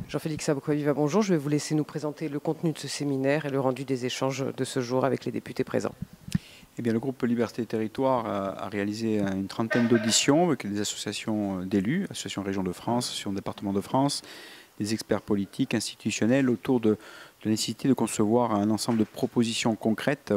Jean-Félix Aboukwaviva, bonjour. Je vais vous laisser nous présenter le contenu de ce séminaire et le rendu des échanges de ce jour avec les députés présents. Eh bien, le groupe Liberté et Territoire a réalisé une trentaine d'auditions avec des associations d'élus, associations Région de France, associations Département de France, des experts politiques, institutionnels, autour de la nécessité de concevoir un ensemble de propositions concrètes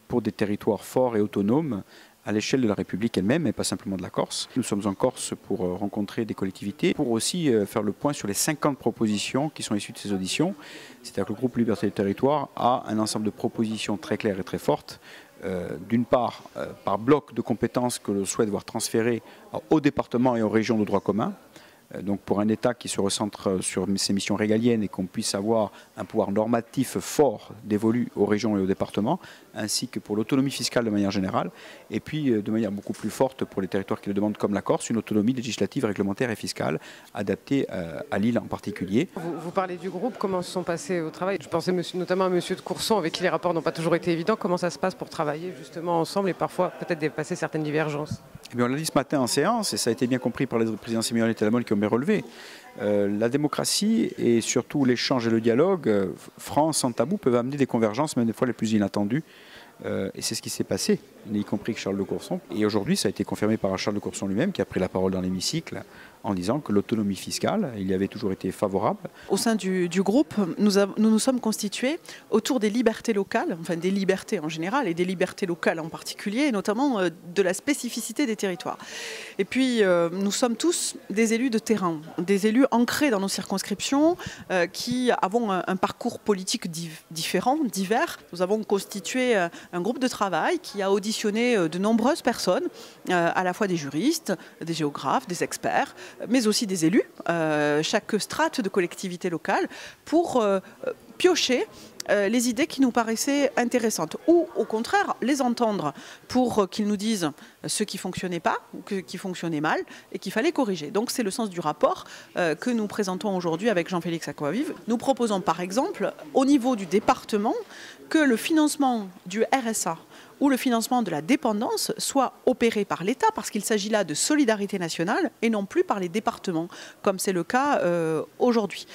pour des territoires forts et autonomes à l'échelle de la République elle-même et pas simplement de la Corse. Nous sommes en Corse pour rencontrer des collectivités, pour aussi faire le point sur les 50 propositions qui sont issues de ces auditions. C'est-à-dire que le groupe Liberté et Territoire a un ensemble de propositions très claires et très fortes. D'une part, par bloc de compétences que l'on souhaite voir transférées aux départements et aux régions de droit commun. Donc pour un État qui se recentre sur ses missions régaliennes et qu'on puisse avoir un pouvoir normatif fort dévolu aux régions et aux départements, ainsi que pour l'autonomie fiscale de manière générale, et puis de manière beaucoup plus forte pour les territoires qui le demandent comme la Corse, une autonomie législative, réglementaire et fiscale adaptée à l'île en particulier. Vous parlez du groupe, comment se sont passés au travail? Je pensais notamment à M. de Courson, avec qui les rapports n'ont pas toujours été évidents. Comment ça se passe pour travailler justement ensemble et parfois peut-être dépasser certaines divergences? Eh bien, on l'a dit ce matin en séance, et ça a été bien compris par les présidents Simeone et Talamone qui ont bien relevé. La démocratie et surtout l'échange et le dialogue, francs, sans tabou, peuvent amener des convergences, même des fois les plus inattendues. Et c'est ce qui s'est passé, y compris avec Charles de Courson. Et aujourd'hui, ça a été confirmé par Charles de Courson lui-même, qui a pris la parole dans l'hémicycle en disant que l'autonomie fiscale, il y avait toujours été favorable. Au sein du groupe, nous sommes constitués autour des libertés locales, enfin des libertés en général et des libertés locales en particulier, et notamment de la spécificité des territoires. Et puis, nous sommes tous des élus de terrain, des élus ancrés dans nos circonscriptions, qui avons un parcours politique différent, divers. Nous avons constitué un groupe de travail qui a auditionné de nombreuses personnes, à la fois des juristes, des géographes, des experts, mais aussi des élus, chaque strate de collectivité locale, pour piocher les idées qui nous paraissaient intéressantes, ou au contraire les entendre pour qu'ils nous disent ce qui ne fonctionnait pas, ou qui fonctionnait mal, et qu'il fallait corriger. Donc c'est le sens du rapport que nous présentons aujourd'hui avec Jean-Félix Aboukwaviva. Nous proposons par exemple, au niveau du département, que le financement du RSA ou le financement de la dépendance soit opéré par l'État, parce qu'il s'agit là de solidarité nationale et non plus par les départements, comme c'est le cas aujourd'hui.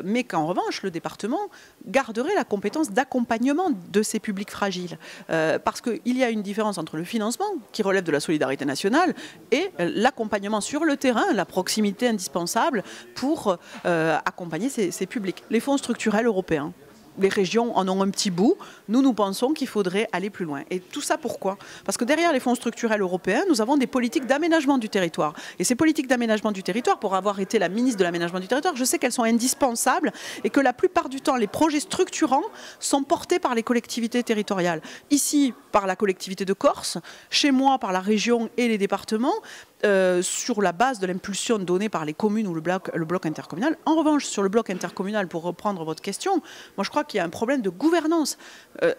Mais qu'en revanche, le département garderait la compétence d'accompagnement de ces publics fragiles. Parce qu'il y a une différence entre le financement, qui relève de la solidarité nationale, et l'accompagnement sur le terrain, la proximité indispensable pour accompagner ces publics. Les fonds structurels européens. Les régions en ont un petit bout. Nous pensons qu'il faudrait aller plus loin. Et tout ça, pourquoi? Parce que derrière les fonds structurels européens, nous avons des politiques d'aménagement du territoire. Et ces politiques d'aménagement du territoire, pour avoir été la ministre de l'aménagement du territoire, je sais qu'elles sont indispensables et que la plupart du temps, les projets structurants sont portés par les collectivités territoriales. Ici, par la collectivité de Corse, chez moi, par la région et les départements, sur la base de l'impulsion donnée par les communes ou le bloc intercommunal. En revanche, sur le bloc intercommunal, pour reprendre votre question, moi je crois qu'il y a un problème de gouvernance.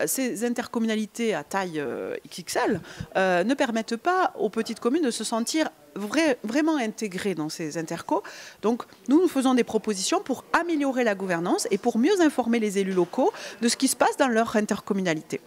Ces intercommunalités à taille XXL ne permettent pas aux petites communes de se sentir vraiment intégrées dans ces intercos. Donc nous faisons des propositions pour améliorer la gouvernance et pour mieux informer les élus locaux de ce qui se passe dans leur intercommunalité.